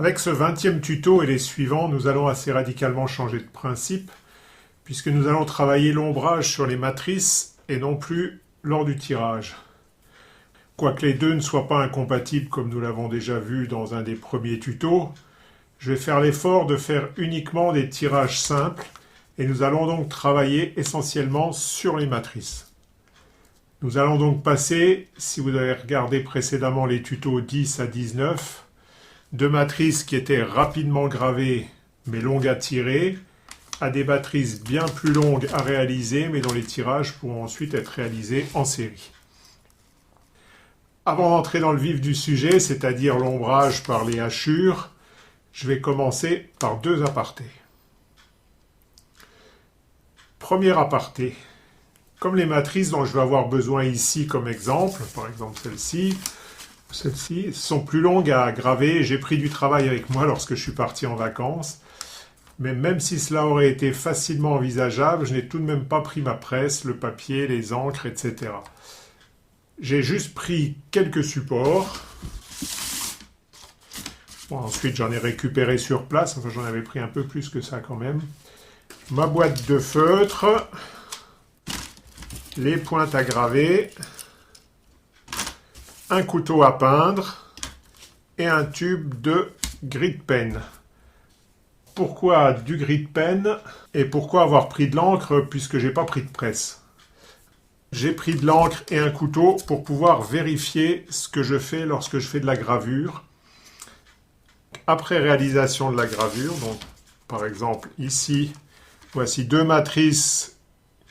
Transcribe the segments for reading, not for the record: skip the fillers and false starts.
Avec ce 20e tuto et les suivants, nous allons assez radicalement changer de principe, puisque nous allons travailler l'ombrage sur les matrices et non plus lors du tirage. Quoique les deux ne soient pas incompatibles comme nous l'avons déjà vu dans un des premiers tutos, je vais faire l'effort de faire uniquement des tirages simples et nous allons donc travailler essentiellement sur les matrices. Nous allons donc passer, si vous avez regardé précédemment les tutos 10 à 19, de matrices qui étaient rapidement gravées mais longues à tirer, à des matrices bien plus longues à réaliser mais dont les tirages pourront ensuite être réalisés en série. Avant d'entrer dans le vif du sujet, c'est-à-dire l'ombrage par les hachures, je vais commencer par deux apartés. Premier aparté. Comme les matrices dont je vais avoir besoin ici comme exemple, par exemple celle-ci sont plus longues à graver. J'ai pris du travail avec moi lorsque je suis parti en vacances. Mais même si cela aurait été facilement envisageable, je n'ai tout de même pas pris ma presse, le papier, les encres, etc. J'ai juste pris quelques supports. Bon, ensuite, j'en ai récupéré sur place. Enfin, j'en avais pris un peu plus que ça quand même. Ma boîte de feutre. Les pointes à graver. Un couteau à peindre. Et un tube de grit pen. Pourquoi du grit pen? Et pourquoi avoir pris de l'encre puisque j'ai pas pris de presse? J'ai pris de l'encre et un couteau pour pouvoir vérifier ce que je fais lorsque je fais de la gravure. Après réalisation de la gravure, donc par exemple ici, voici deux matrices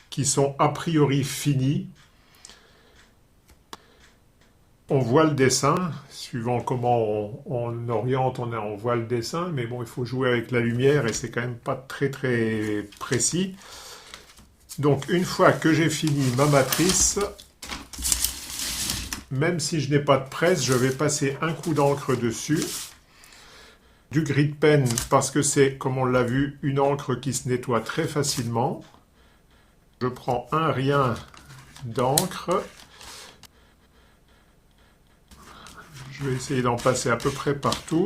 qui sont a priori finies. On voit le dessin, suivant comment on oriente, on voit le dessin, mais bon, il faut jouer avec la lumière et c'est quand même pas très précis. Donc une fois que j'ai fini ma matrice, même si je n'ai pas de presse, je vais passer un coup d'encre dessus. Du grit pen parce que c'est, comme on l'a vu, une encre qui se nettoie très facilement. Je prends un rien d'encre. Je vais essayer d'en passer à peu près partout.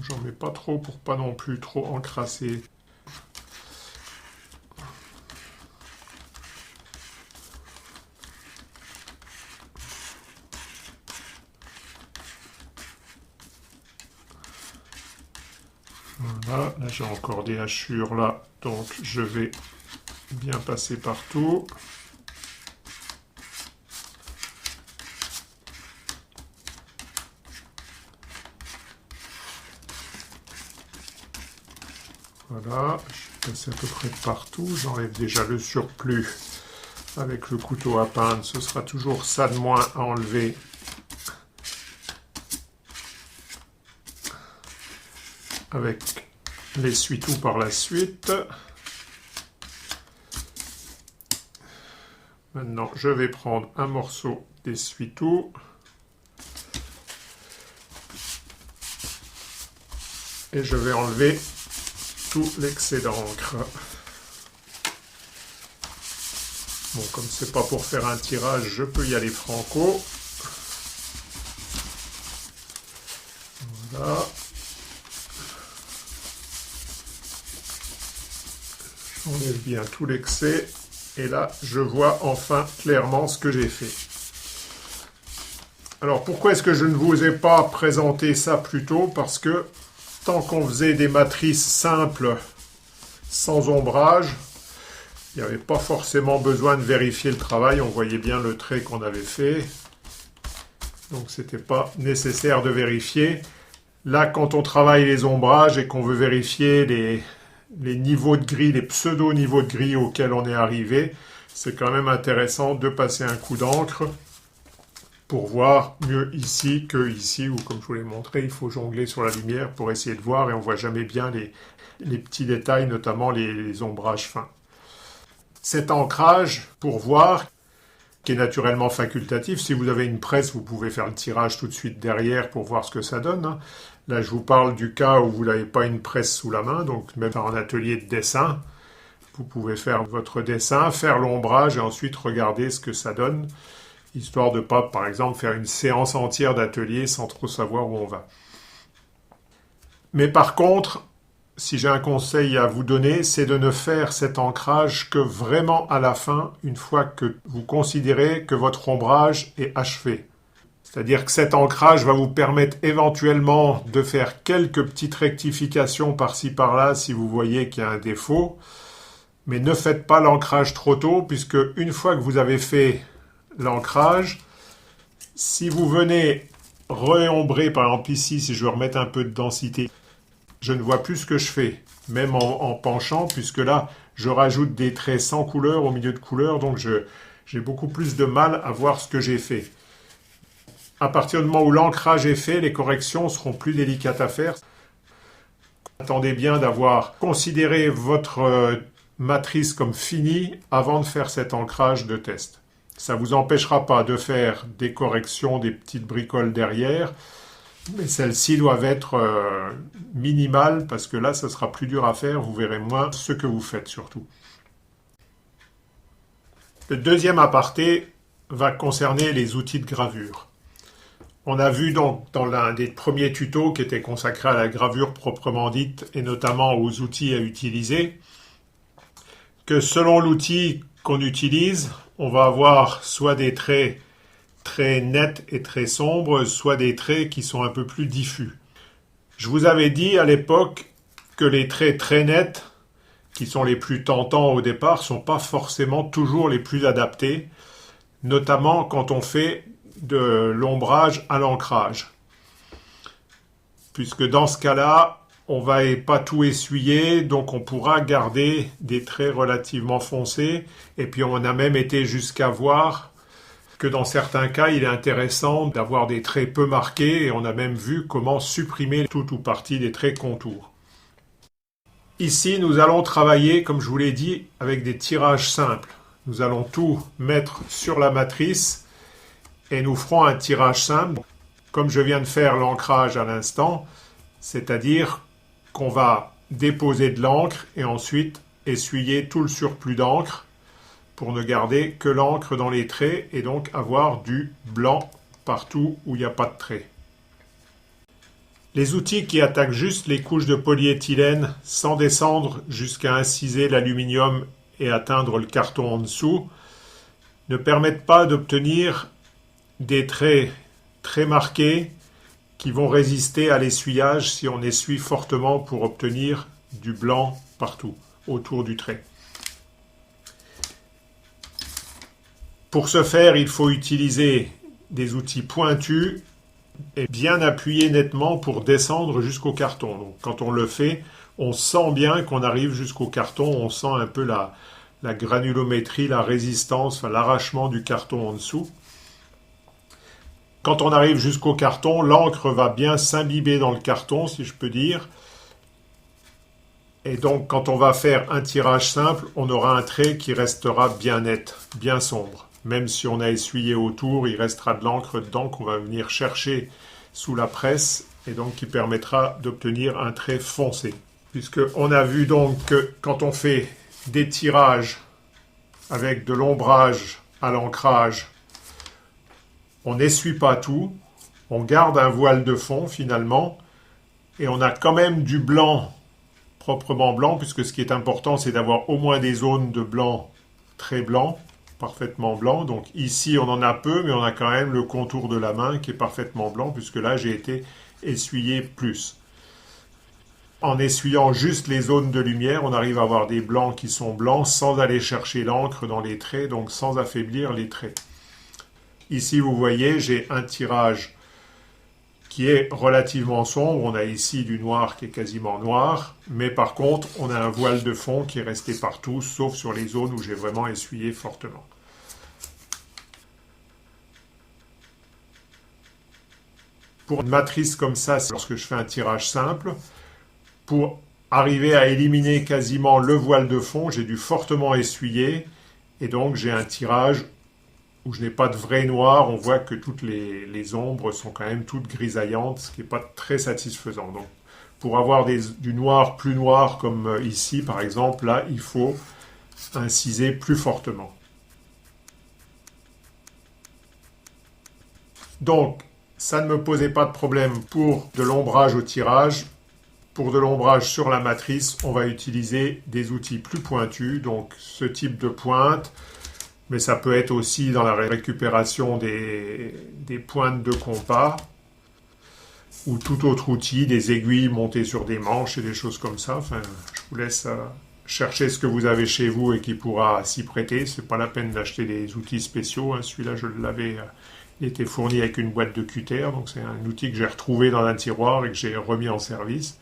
J'en mets pas trop pour pas non plus trop encrasser. Voilà, là j'ai encore des hachures là, donc je vais bien passer partout. Voilà, je passe à peu près partout, j'enlève déjà le surplus avec le couteau à peindre, ce sera toujours ça de moins à enlever. Avec l'essuie-tout par la suite. Maintenant, je vais prendre un morceau d'essuie-tout. Et je vais enlever tout l'excès d'encre. Bon, comme c'est pas pour faire un tirage, je peux y aller franco. Voilà. J'enlève bien tout l'excès. Et là, je vois enfin clairement ce que j'ai fait. Alors, pourquoi est-ce que je ne vous ai pas présenté ça plus tôt? Parce que tant qu'on faisait des matrices simples, sans ombrage, il n'y avait pas forcément besoin de vérifier le travail. On voyait bien le trait qu'on avait fait. Donc, ce n'était pas nécessaire de vérifier. Là, quand on travaille les ombrages et qu'on veut vérifier les niveaux de gris, les pseudo-niveaux de gris auxquels on est arrivé, c'est quand même intéressant de passer un coup d'encre pour voir mieux ici que ici, où comme je vous l'ai montré, il faut jongler sur la lumière pour essayer de voir et on voit jamais bien les petits détails, notamment les ombrages fins. Cet ancrage, pour voir, qui est naturellement facultatif, si vous avez une presse, vous pouvez faire le tirage tout de suite derrière pour voir ce que ça donne. Là, je vous parle du cas où vous n'avez pas une presse sous la main, donc même en atelier de dessin, vous pouvez faire votre dessin, faire l'ombrage et ensuite regarder ce que ça donne. histoire de ne pas, par exemple, faire une séance entière d'atelier sans trop savoir où on va. Mais par contre, si j'ai un conseil à vous donner, c'est de ne faire cet ancrage que vraiment à la fin, une fois que vous considérez que votre ombrage est achevé. C'est-à-dire que cet ancrage va vous permettre éventuellement de faire quelques petites rectifications par-ci par-là si vous voyez qu'il y a un défaut. Mais ne faites pas l'ancrage trop tôt, puisque une fois que vous avez fait l'ancrage, si vous venez réombrer, par exemple ici, si je veux remettre un peu de densité, je ne vois plus ce que je fais, même en penchant, puisque là, je rajoute des traits sans couleur au milieu de couleur, donc j'ai beaucoup plus de mal à voir ce que j'ai fait. À partir du moment où l'ancrage est fait, les corrections seront plus délicates à faire. Attendez bien d'avoir considéré votre matrice comme finie avant de faire cet ancrage de test. Ça ne vous empêchera pas de faire des corrections, des petites bricoles derrière, mais celles-ci doivent être minimales parce que là, ça sera plus dur à faire, vous verrez moins ce que vous faites surtout. Le deuxième aparté va concerner les outils de gravure. On a vu donc dans l'un des premiers tutos qui était consacré à la gravure proprement dite et notamment aux outils à utiliser, que selon l'outil qu'on utilise, on va avoir soit des traits très nets et très sombres, soit des traits qui sont un peu plus diffus. Je vous avais dit à l'époque que les traits très nets, qui sont les plus tentants au départ, ne sont pas forcément toujours les plus adaptés, notamment quand on fait de l'ombrage à l'ancrage. Puisque dans ce cas-là, on ne va pas tout essuyer, donc on pourra garder des traits relativement foncés. Et puis on a même été jusqu'à voir que dans certains cas, il est intéressant d'avoir des traits peu marqués, et on a même vu comment supprimer tout ou partie des traits contours. Ici, nous allons travailler, comme je vous l'ai dit, avec des tirages simples. Nous allons tout mettre sur la matrice et nous ferons un tirage simple, comme je viens de faire l'ancrage à l'instant, c'est-à-dire qu'on va déposer de l'encre et ensuite essuyer tout le surplus d'encre pour ne garder que l'encre dans les traits et donc avoir du blanc partout où il n'y a pas de traits. Les outils qui attaquent juste les couches de polyéthylène sans descendre jusqu'à inciser l'aluminium et atteindre le carton en dessous ne permettent pas d'obtenir des traits très marqués qui vont résister à l'essuyage si on essuie fortement pour obtenir du blanc partout autour du trait. Pour ce faire, il faut utiliser des outils pointus et bien appuyer nettement pour descendre jusqu'au carton. Donc, quand on le fait, on sent bien qu'on arrive jusqu'au carton, on sent un peu la granulométrie, la résistance, enfin, l'arrachement du carton en dessous. Quand on arrive jusqu'au carton, l'encre va bien s'imbiber dans le carton, si je peux dire. Et donc, quand on va faire un tirage simple, on aura un trait qui restera bien net, bien sombre. Même si on a essuyé autour, il restera de l'encre dedans qu'on va venir chercher sous la presse et donc qui permettra d'obtenir un trait foncé. Puisqu'on a vu donc que quand on fait des tirages avec de l'ombrage à l'ancrage, on n'essuie pas tout, on garde un voile de fond finalement, et on a quand même du blanc, proprement blanc, puisque ce qui est important, c'est d'avoir au moins des zones de blanc très blanc, parfaitement blanc. Donc ici, on en a peu, mais on a quand même le contour de la main qui est parfaitement blanc, puisque là, j'ai été essuyé plus. En essuyant juste les zones de lumière, on arrive à avoir des blancs qui sont blancs sans aller chercher l'encre dans les traits, donc sans affaiblir les traits. Ici, vous voyez, j'ai un tirage qui est relativement sombre. On a ici du noir qui est quasiment noir, mais par contre, on a un voile de fond qui est resté partout, sauf sur les zones où j'ai vraiment essuyé fortement. Pour une matrice comme ça, lorsque je fais un tirage simple, pour arriver à éliminer quasiment le voile de fond, j'ai dû fortement essuyer, et donc j'ai un tirage où je n'ai pas de vrai noir, on voit que toutes les ombres sont quand même toutes grisaillantes, ce qui n'est pas très satisfaisant. Donc, pour avoir du noir plus noir, comme ici par exemple, là, il faut inciser plus fortement. Donc, ça ne me posait pas de problème pour de l'ombrage au tirage. Pour de l'ombrage sur la matrice, on va utiliser des outils plus pointus, donc ce type de pointe, mais ça peut être aussi dans la récupération des pointes de compas, ou tout autre outil, des aiguilles montées sur des manches et des choses comme ça. Enfin, je vous laisse chercher ce que vous avez chez vous et qui pourra s'y prêter. C'est pas la peine d'acheter des outils spéciaux. Hein. Celui-là, je l'avais, il était fourni avec une boîte de cutter, donc c'est un outil que j'ai retrouvé dans un tiroir et que j'ai remis en service.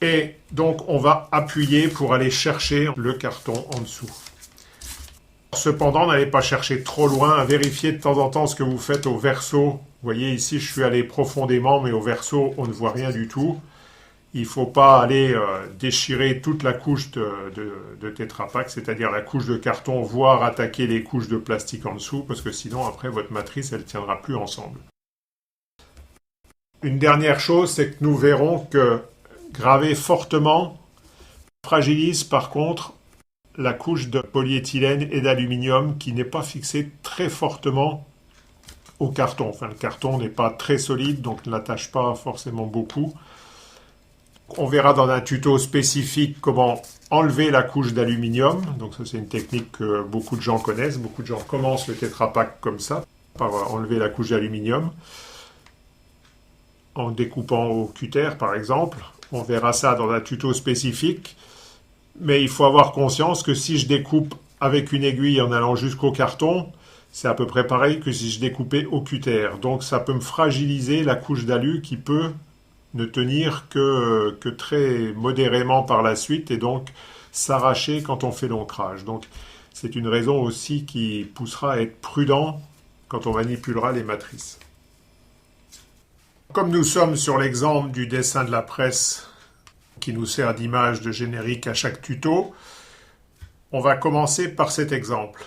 Et donc, on va appuyer pour aller chercher le carton en dessous. Cependant, n'allez pas chercher trop loin, à vérifier de temps en temps ce que vous faites au verso. Vous voyez, ici, je suis allé profondément, mais au verso, on ne voit rien du tout. Il ne faut pas aller déchirer toute la couche de Tetra Pak, c'est-à-dire la couche de carton, voire attaquer les couches de plastique en dessous, parce que sinon, après, votre matrice, elle ne tiendra plus ensemble. Une dernière chose, c'est que nous verrons que graver fortement fragilise par contre la couche de polyéthylène et d'aluminium qui n'est pas fixée très fortement au carton. Enfin, le carton n'est pas très solide, donc ne l'attache pas forcément beaucoup. On verra dans un tuto spécifique comment enlever la couche d'aluminium. Donc ça, c'est une technique que beaucoup de gens connaissent. Beaucoup de gens commencent le Tetra Pak comme ça, par enlever la couche d'aluminium, en découpant au cutter par exemple. On verra ça dans un tuto spécifique. Mais il faut avoir conscience que si je découpe avec une aiguille en allant jusqu'au carton, c'est à peu près pareil que si je découpais au cutter. Donc ça peut me fragiliser la couche d'alu qui peut ne tenir que très modérément par la suite et donc s'arracher quand on fait l'ancrage. Donc c'est une raison aussi qui poussera à être prudent quand on manipulera les matrices. Comme nous sommes sur l'exemple du dessin de la presse qui nous sert d'image de générique à chaque tuto, on va commencer par cet exemple.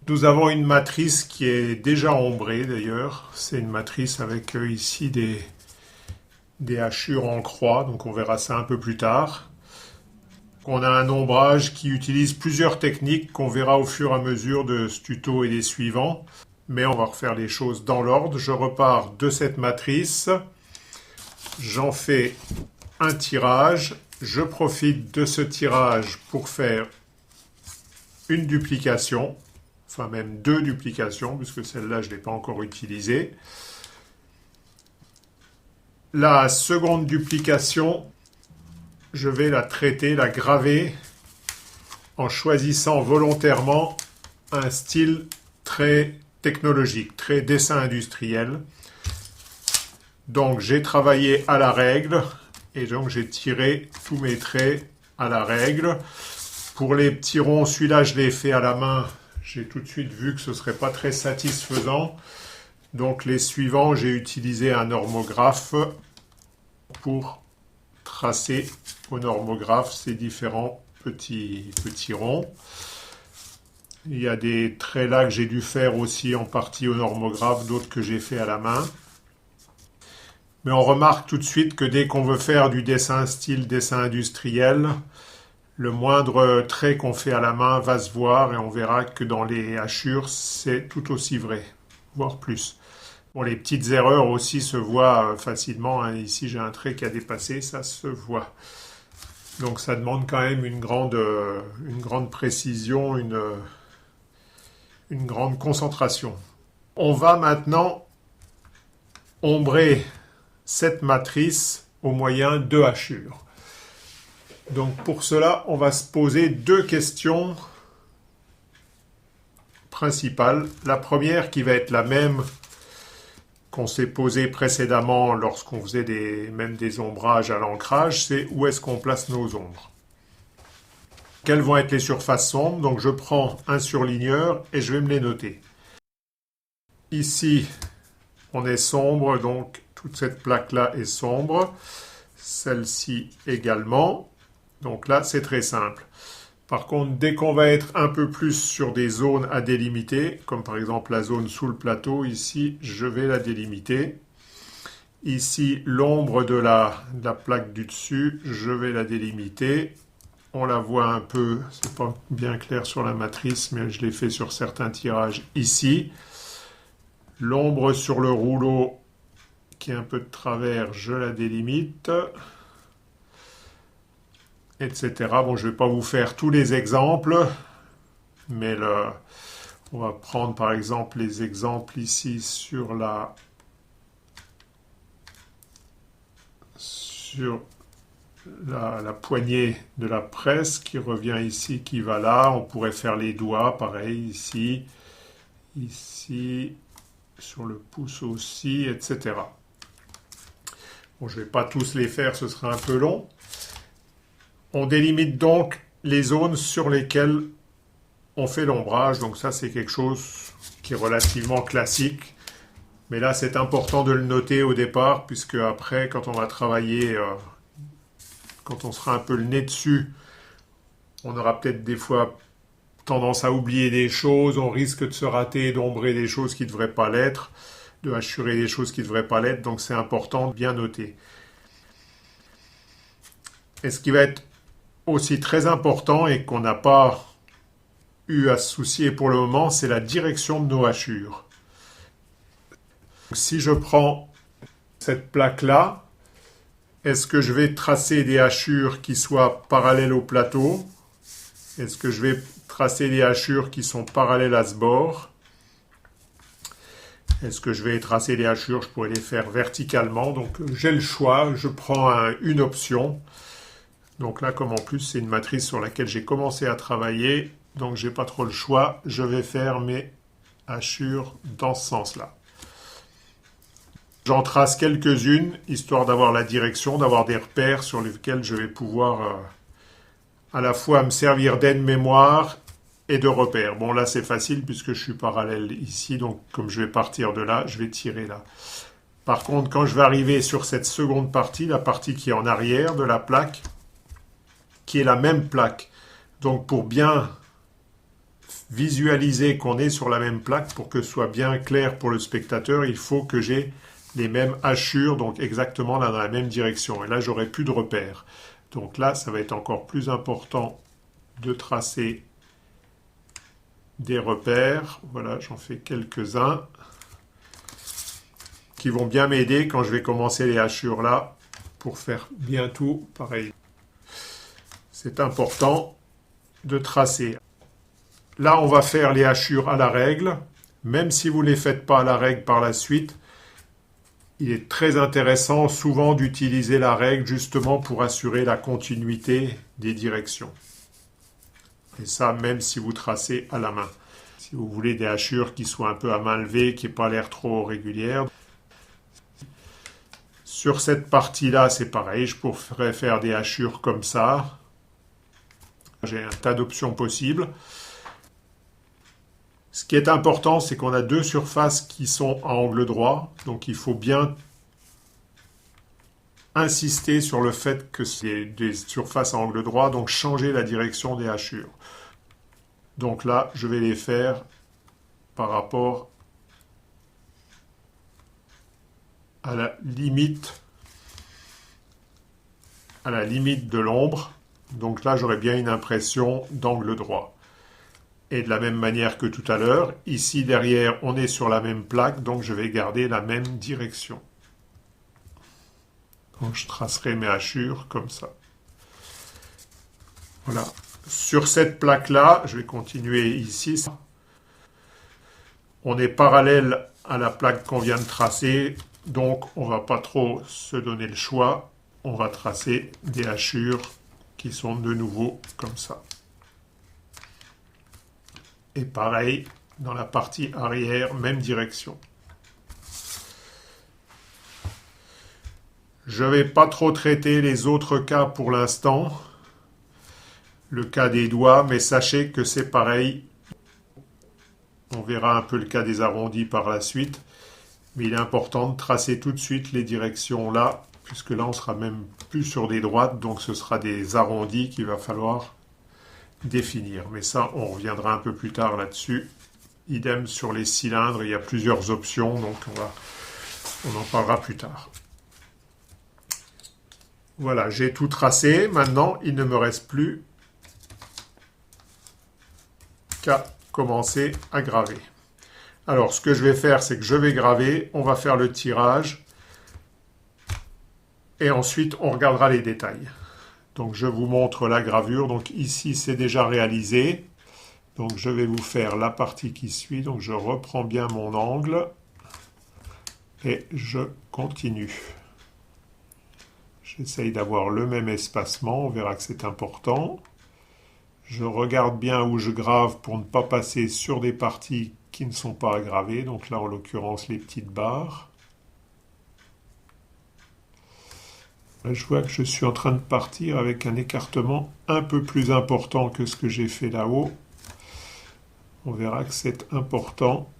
Nous avons une matrice qui est déjà ombrée d'ailleurs. C'est une matrice avec ici des hachures en croix, donc on verra ça un peu plus tard. On a un ombrage qui utilise plusieurs techniques qu'on verra au fur et à mesure de ce tuto et des suivants. Mais on va refaire les choses dans l'ordre. Je repars de cette matrice. J'en fais un tirage. Je profite de ce tirage pour faire une duplication. Enfin même deux duplications, puisque celle-là, je ne l'ai pas encore utilisée. La seconde duplication, je vais la traiter, la graver, en choisissant volontairement un style très technologique, très dessin industriel. Donc j'ai travaillé à la règle, et donc j'ai tiré tous mes traits à la règle. Pour les petits ronds, celui-là, je l'ai fait à la main. J'ai tout de suite vu que ce ne serait pas très satisfaisant. Donc les suivants, j'ai utilisé un normographe pour tracer au normographe ces différents petits ronds. Il y a des traits là que j'ai dû faire aussi en partie au normographe, d'autres que j'ai fait à la main. Mais on remarque tout de suite que dès qu'on veut faire du dessin style dessin industriel, le moindre trait qu'on fait à la main va se voir et on verra que dans les hachures, c'est tout aussi vrai, voire plus. Bon, les petites erreurs aussi se voient facilement. Hein. Ici, j'ai un trait qui a dépassé, ça se voit. Donc ça demande quand même une grande précision, une grande concentration. On va maintenant ombrer cette matrice au moyen de hachures. Donc pour cela, on va se poser deux questions principales. La première qui va être la même qu'on s'est posée précédemment lorsqu'on faisait même des ombrages à l'ancrage, c'est où est-ce qu'on place nos ombres. Quelles vont être les surfaces sombres? Donc je prends un surligneur et je vais me les noter. Ici, on est sombre, donc toute cette plaque-là est sombre. Celle-ci également. Donc là, c'est très simple. Par contre, dès qu'on va être un peu plus sur des zones à délimiter, comme par exemple la zone sous le plateau, ici, je vais la délimiter. Ici, l'ombre de la plaque du dessus, je vais la délimiter. On la voit un peu, c'est pas bien clair sur la matrice, mais je l'ai fait sur certains tirages ici. L'ombre sur le rouleau qui est un peu de travers, je la délimite, etc. Bon, je ne vais pas vous faire tous les exemples, mais on va prendre par exemple les exemples ici sur la poignée de la presse qui revient ici, qui va là. On pourrait faire les doigts, pareil, ici, ici, sur le pouce aussi, etc. Bon, je ne vais pas tous les faire, ce sera un peu long. On délimite donc les zones sur lesquelles on fait l'ombrage. Donc ça, c'est quelque chose qui est relativement classique. Mais là, c'est important de le noter au départ, puisque après, quand on va travailler, quand on sera un peu le nez dessus, on aura peut-être des fois tendance à oublier des choses, on risque de se rater, d'ombrer des choses qui ne devraient pas l'être, de hachurer des choses qui ne devraient pas l'être, donc c'est important de bien noter. Et ce qui va être aussi très important et qu'on n'a pas eu à se soucier pour le moment, c'est la direction de nos hachures. Si je prends cette plaque-là, est-ce que je vais tracer des hachures qui soient parallèles au plateau? Est-ce que je vais tracer des hachures qui sont parallèles à ce bord? Est-ce que je vais tracer des hachures? Je pourrais les faire verticalement. Donc j'ai le choix, je prends une option. Donc là, comme en plus c'est une matrice sur laquelle j'ai commencé à travailler, donc j'ai pas trop le choix, je vais faire mes hachures dans ce sens-là. J'en trace quelques-unes, histoire d'avoir la direction, d'avoir des repères sur lesquels je vais pouvoir à la fois me servir d'aide-mémoire et de repères. Bon, là, c'est facile puisque je suis parallèle ici, donc comme je vais partir de là, je vais tirer là. Par contre, quand je vais arriver sur cette seconde partie, la partie qui est en arrière de la plaque, qui est la même plaque, donc pour bien visualiser qu'on est sur la même plaque, pour que ce soit bien clair pour le spectateur, il faut que j'ai les mêmes hachures, donc exactement là dans la même direction. Et là, j'aurai plus de repères. Donc là, ça va être encore plus important de tracer des repères. Voilà, j'en fais quelques-uns qui vont bien m'aider quand je vais commencer les hachures là pour faire bien tout pareil. C'est important de tracer. Là, on va faire les hachures à la règle. Même si vous ne les faites pas à la règle par la suite, il est très intéressant souvent d'utiliser la règle justement pour assurer la continuité des directions. Et ça, même si vous tracez à la main. Si vous voulez des hachures qui soient un peu à main levée, qui n'aient pas l'air trop régulières. Sur cette partie-là, c'est pareil. Je pourrais faire des hachures comme ça. J'ai un tas d'options possibles. Ce qui est important, c'est qu'on a deux surfaces qui sont à angle droit. Donc il faut bien insister sur le fait que c'est des surfaces à angle droit, donc changer la direction des hachures. Donc là, je vais les faire par rapport à la limite de l'ombre. Donc là, j'aurai bien une impression d'angle droit. Et de la même manière que tout à l'heure, ici derrière, on est sur la même plaque, donc je vais garder la même direction. Donc je tracerai mes hachures comme ça. Voilà. Sur cette plaque-là, je vais continuer ici. On est parallèle à la plaque qu'on vient de tracer, donc on ne va pas trop se donner le choix. On va tracer des hachures qui sont de nouveau comme ça. Et pareil, dans la partie arrière, même direction. Je ne vais pas trop traiter les autres cas pour l'instant. Le cas des doigts, mais sachez que c'est pareil. On verra un peu le cas des arrondis par la suite. Mais il est important de tracer tout de suite les directions là, puisque là on sera même plus sur des droites, donc ce sera des arrondis qu'il va falloir définir. Mais ça, on reviendra un peu plus tard là-dessus. Idem sur les cylindres, il y a plusieurs options, donc on en parlera plus tard. Voilà, j'ai tout tracé. Maintenant, il ne me reste plus qu'à commencer à graver. Alors, ce que je vais faire, c'est que je vais graver, on va faire le tirage, et ensuite, on regardera les détails. Donc, je vous montre la gravure. Donc, ici, c'est déjà réalisé. Donc, je vais vous faire la partie qui suit. Donc, je reprends bien mon angle, et je continue. J'essaye d'avoir le même espacement, on verra que c'est important. Je regarde bien où je grave pour ne pas passer sur des parties qui ne sont pas gravées. Donc là, en l'occurrence, les petites barres. Là, je vois que je suis en train de partir avec un écartement un peu plus important que ce que j'ai fait là-haut. On verra que c'est important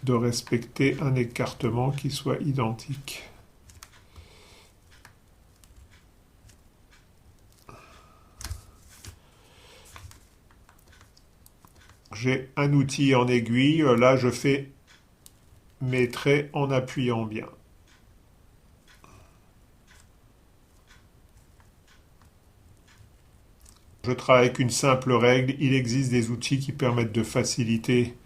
de respecter un écartement qui soit identique. J'ai un outil en aiguille, là je fais mes traits en appuyant bien. Je travaille avec une simple règle, il existe des outils qui permettent de faciliter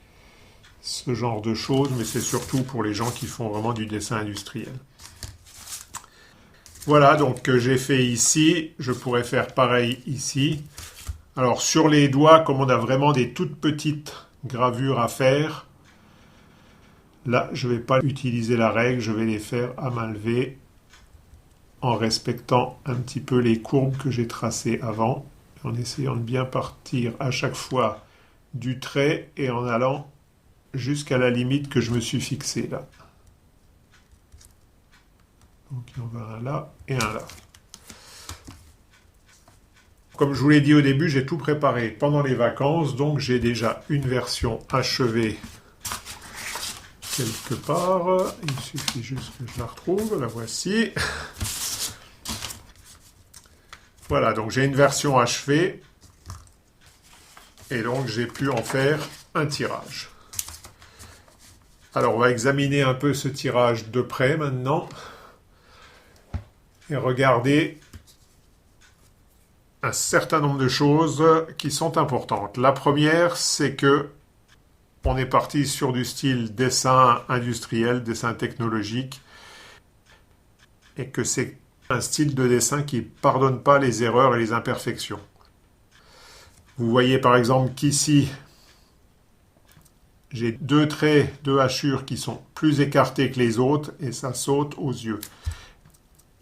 ce genre de choses, mais c'est surtout pour les gens qui font vraiment du dessin industriel. Voilà, donc j'ai fait ici, je pourrais faire pareil ici. Alors sur les doigts, comme on a vraiment des toutes petites gravures à faire, là je ne vais pas utiliser la règle, je vais les faire à main levée en respectant un petit peu les courbes que j'ai tracées avant, en essayant de bien partir à chaque fois du trait et en allant jusqu'à la limite que je me suis fixée là. Donc il y en va un là et un là. Comme je vous l'ai dit au début, j'ai tout préparé pendant les vacances, donc j'ai déjà une version achevée quelque part. Il suffit juste que je la retrouve, la voici. Voilà, donc j'ai une version achevée, et donc j'ai pu en faire un tirage. Alors on va examiner un peu ce tirage de près maintenant, et regarder un certain nombre de choses qui sont importantes. La première, c'est que on est parti sur du style dessin industriel, dessin technologique, et que c'est un style de dessin qui ne pardonne pas les erreurs et les imperfections. Vous voyez par exemple qu'ici, j'ai deux traits de hachure qui sont plus écartés que les autres, et ça saute aux yeux.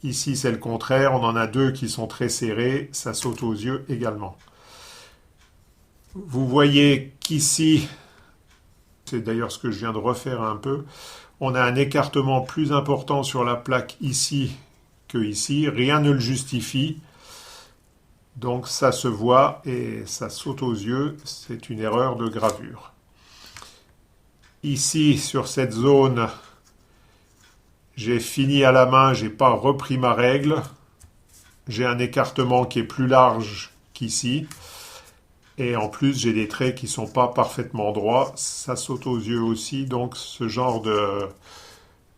Ici, c'est le contraire, on en a deux qui sont très serrés, ça saute aux yeux également. Vous voyez qu'ici, c'est d'ailleurs ce que je viens de refaire un peu, on a un écartement plus important sur la plaque ici que ici, rien ne le justifie, donc ça se voit et ça saute aux yeux, c'est une erreur de gravure. Ici, sur cette zone, j'ai fini à la main, je n'ai pas repris ma règle. J'ai un écartement qui est plus large qu'ici. Et en plus, j'ai des traits qui ne sont pas parfaitement droits. Ça saute aux yeux aussi. Donc, ce genre de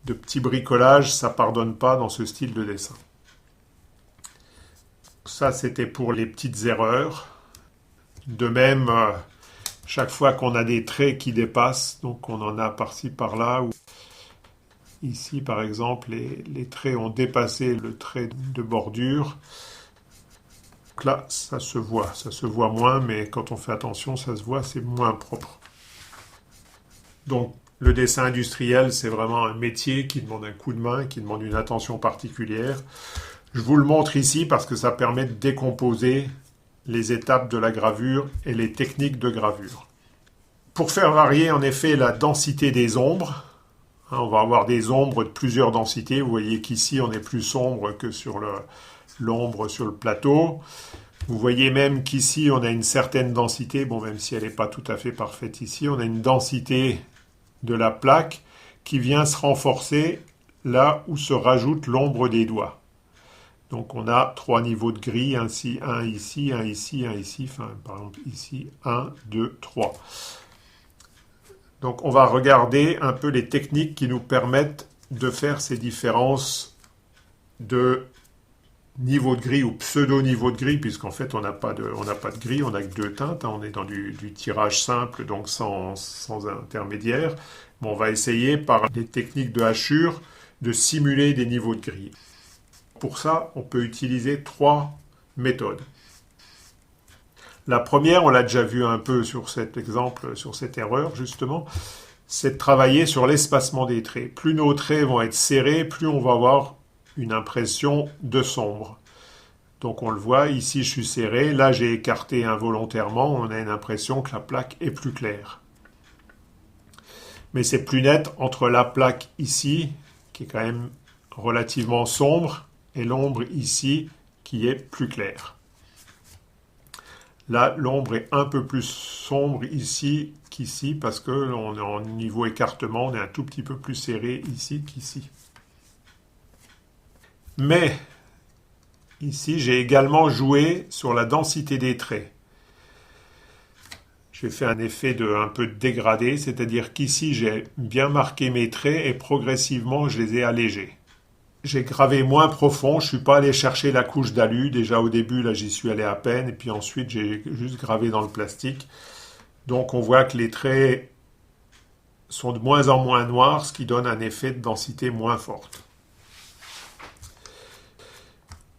petit bricolage, ça ne pardonne pas dans ce style de dessin. Ça, c'était pour les petites erreurs. De même, chaque fois qu'on a des traits qui dépassent, donc on en a par-ci, par-là, ici, par exemple, les traits ont dépassé le trait de bordure. Donc là, ça se voit moins, mais quand on fait attention, ça se voit, c'est moins propre. Donc, le dessin industriel, c'est vraiment un métier qui demande un coup de main, qui demande une attention particulière. Je vous le montre ici parce que ça permet de décomposer les étapes de la gravure et les techniques de gravure. Pour faire varier, en effet, la densité des ombres, on va avoir des ombres de plusieurs densités. Vous voyez qu'ici, on est plus sombre que sur l'ombre sur le plateau. Vous voyez même qu'ici, on a une certaine densité. Bon, même si elle n'est pas tout à fait parfaite ici, on a une densité de la plaque qui vient se renforcer là où se rajoute l'ombre des doigts. Donc, on a trois niveaux de gris. Ainsi, un ici, un ici, un ici. Enfin, par exemple, ici, 1, 2, 3. Donc on va regarder un peu les techniques qui nous permettent de faire ces différences de niveau de gris ou pseudo-niveau de gris, puisqu'en fait on n'a pas de gris, on n'a que deux teintes, hein, on est dans du tirage simple, donc sans intermédiaire. Bon, on va essayer par des techniques de hachure de simuler des niveaux de gris. Pour ça, on peut utiliser trois méthodes. La première, on l'a déjà vu un peu sur cet exemple, sur cette erreur justement, c'est de travailler sur l'espacement des traits. Plus nos traits vont être serrés, plus on va avoir une impression de sombre. Donc on le voit, ici je suis serré, là j'ai écarté involontairement, on a une impression que la plaque est plus claire. Mais c'est plus net entre la plaque ici, qui est quand même relativement sombre, et l'ombre ici, qui est plus claire. Là, l'ombre est un peu plus sombre ici qu'ici, parce que on est en niveau écartement, on est un tout petit peu plus serré ici qu'ici. Mais, ici, j'ai également joué sur la densité des traits. J'ai fait un effet un peu de dégradé, c'est-à-dire qu'ici, j'ai bien marqué mes traits et progressivement, je les ai allégés. J'ai gravé moins profond, je ne suis pas allé chercher la couche d'alu. Déjà au début, là, j'y suis allé à peine, et puis ensuite, j'ai juste gravé dans le plastique. Donc, on voit que les traits sont de moins en moins noirs, ce qui donne un effet de densité moins forte.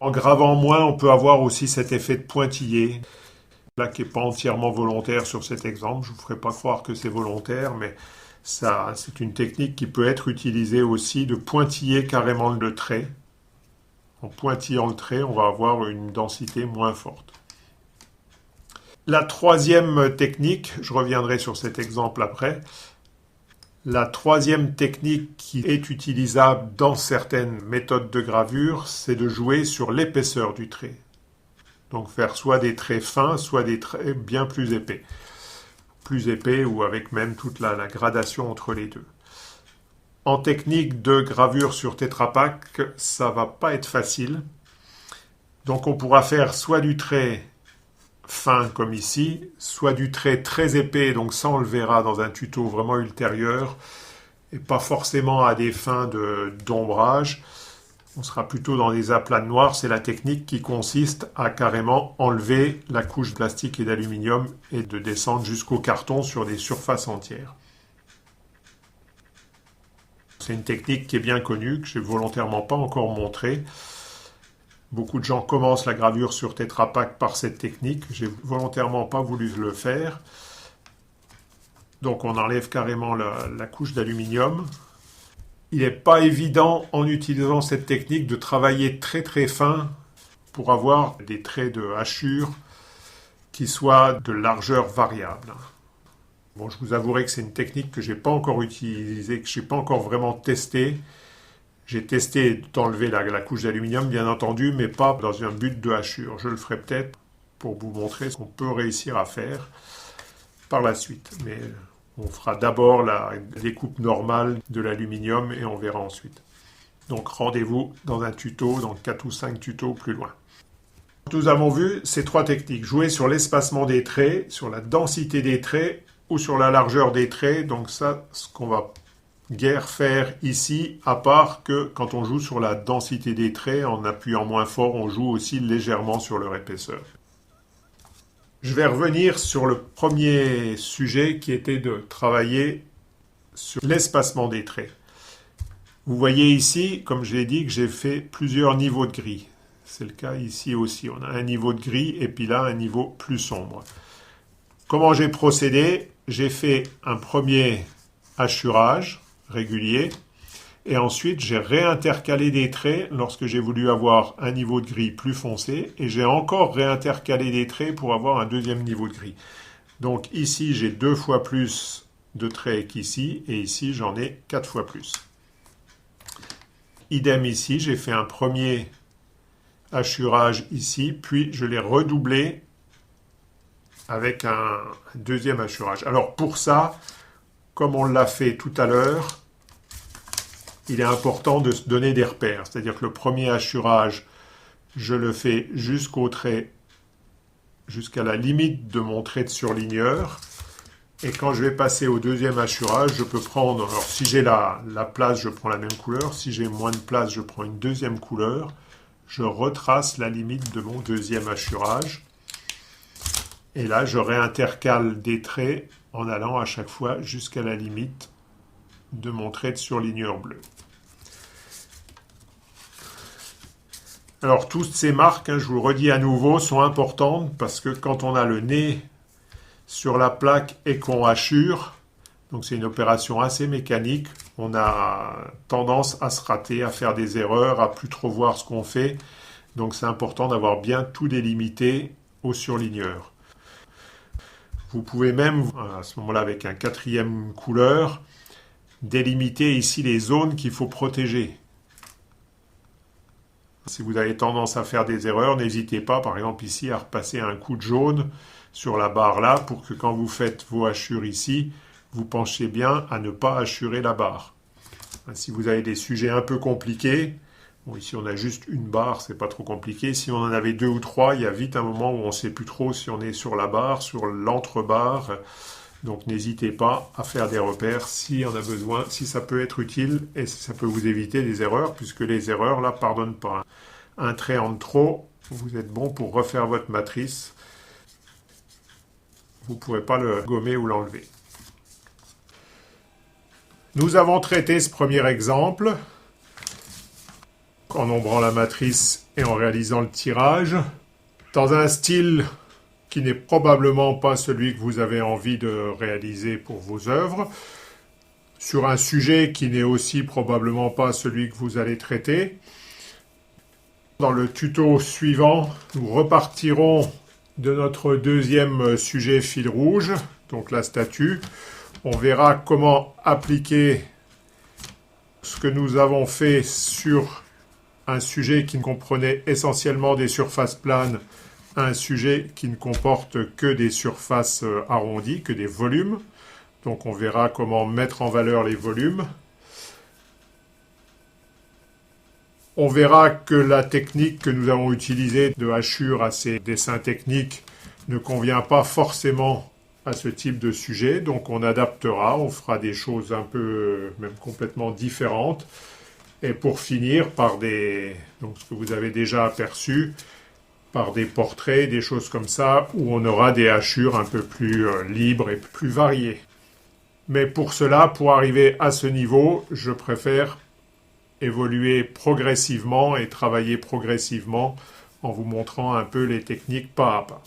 En gravant moins, on peut avoir aussi cet effet de pointillé, là qui n'est pas entièrement volontaire sur cet exemple. Je ne vous ferai pas croire que c'est volontaire, mais ça, c'est une technique qui peut être utilisée aussi de pointiller carrément le trait. En pointillant le trait, on va avoir une densité moins forte. La troisième technique, je reviendrai sur cet exemple après, la troisième technique qui est utilisable dans certaines méthodes de gravure, c'est de jouer sur l'épaisseur du trait. Donc faire soit des traits fins, soit des traits bien plus épais. Plus épais ou avec même toute la gradation entre les deux. En technique de gravure sur Tetra Pak, ça va pas être facile. Donc on pourra faire soit du trait fin comme ici, soit du trait très épais, donc ça on le verra dans un tuto vraiment ultérieur, et pas forcément à des fins d'ombrage. On sera plutôt dans des aplats de noir. C'est la technique qui consiste à carrément enlever la couche de plastique et d'aluminium et de descendre jusqu'au carton sur des surfaces entières. C'est une technique qui est bien connue, que je n'ai volontairement pas encore montrée. Beaucoup de gens commencent la gravure sur Tetra Pak par cette technique. J'ai volontairement pas voulu le faire. Donc on enlève carrément la couche d'aluminium. Il n'est pas évident en utilisant cette technique de travailler très très fin pour avoir des traits de hachure qui soient de largeur variable. Bon, je vous avouerai que c'est une technique que je n'ai pas encore utilisée, que je n'ai pas encore vraiment testée. J'ai testé d'enlever la couche d'aluminium, bien entendu, mais pas dans un but de hachure. Je le ferai peut-être pour vous montrer ce qu'on peut réussir à faire par la suite. Mais on fera d'abord la découpe normale de l'aluminium et on verra ensuite. Donc rendez-vous dans un tuto, dans 4 ou 5 tutos plus loin. Nous avons vu ces trois techniques. Jouer sur l'espacement des traits, sur la densité des traits ou sur la largeur des traits. Donc ça, ce qu'on va guère faire ici, à part que quand on joue sur la densité des traits, en appuyant moins fort, on joue aussi légèrement sur leur épaisseur. Je vais revenir sur le premier sujet qui était de travailler sur l'espacement des traits. Vous voyez ici, comme je l'ai dit, que j'ai fait plusieurs niveaux de gris. C'est le cas ici aussi. On a un niveau de gris et puis là un niveau plus sombre. Comment j'ai procédé? J'ai fait un premier hachurage régulier et ensuite j'ai réintercalé des traits lorsque j'ai voulu avoir un niveau de gris plus foncé et j'ai encore réintercalé des traits pour avoir un deuxième niveau de gris. Donc ici j'ai 2 fois plus de traits qu'ici et ici j'en ai 4 fois plus. Idem ici, j'ai fait un premier hachurage ici, puis je l'ai redoublé avec un deuxième hachurage. Alors pour ça, comme on l'a fait tout à l'heure, il est important de se donner des repères. C'est-à-dire que le premier hachurage, je le fais jusqu'au trait, jusqu'à la limite de mon trait de surligneur. Et quand je vais passer au deuxième hachurage, je peux prendre, alors si j'ai la place, je prends la même couleur. Si j'ai moins de place, je prends une deuxième couleur. je retrace la limite de mon deuxième hachurage. Et là, je réintercale des traits en allant à chaque fois jusqu'à la limite de mon trait de surligneur bleu. Alors, toutes ces marques, je vous le redis à nouveau, sont importantes parce que quand on a le nez sur la plaque et qu'on hachure, donc c'est une opération assez mécanique, on a tendance à se rater, à faire des erreurs, à plus trop voir ce qu'on fait. Donc c'est important d'avoir bien tout délimité au surligneur. Vous pouvez même, à ce moment-là, avec un quatrième couleur, délimiter ici les zones qu'il faut protéger. Si vous avez tendance à faire des erreurs, n'hésitez pas, par exemple ici, à repasser un coup de jaune sur la barre là, pour que quand vous faites vos hachures ici, vous penchiez bien à ne pas hachurer la barre. Si vous avez des sujets un peu compliqués, bon, ici on a juste une barre, c'est pas trop compliqué. Si on en avait 2 ou 3, il y a vite un moment où on ne sait plus trop si on est sur la barre, sur l'entrebarre. Donc n'hésitez pas à faire des repères si on a besoin, si ça peut être utile et si ça peut vous éviter des erreurs, puisque les erreurs là pardonnent pas. Un trait en trop, vous êtes bon pour refaire votre matrice. Vous ne pourrez pas le gommer ou l'enlever. Nous avons traité ce premier exemple en ombrant la matrice et en réalisant le tirage dans un style qui n'est probablement pas celui que vous avez envie de réaliser pour vos œuvres, sur un sujet qui n'est aussi probablement pas celui que vous allez traiter. Dans le tuto suivant, nous repartirons de notre deuxième sujet fil rouge, donc la statue. On verra comment appliquer ce que nous avons fait sur un sujet qui comprenait essentiellement des surfaces planes, un sujet qui ne comporte que des surfaces arrondies, que des volumes. Donc on verra comment mettre en valeur les volumes. On verra que la technique que nous avons utilisée de hachure à ces dessins techniques ne convient pas forcément à ce type de sujet, donc on adaptera, on fera des choses un peu, même complètement différentes. Et pour finir, par donc ce que vous avez déjà aperçu, par des portraits, des choses comme ça, où on aura des hachures un peu plus libres et plus variées. Mais pour cela, pour arriver à ce niveau, je préfère évoluer progressivement et travailler progressivement en vous montrant un peu les techniques pas à pas.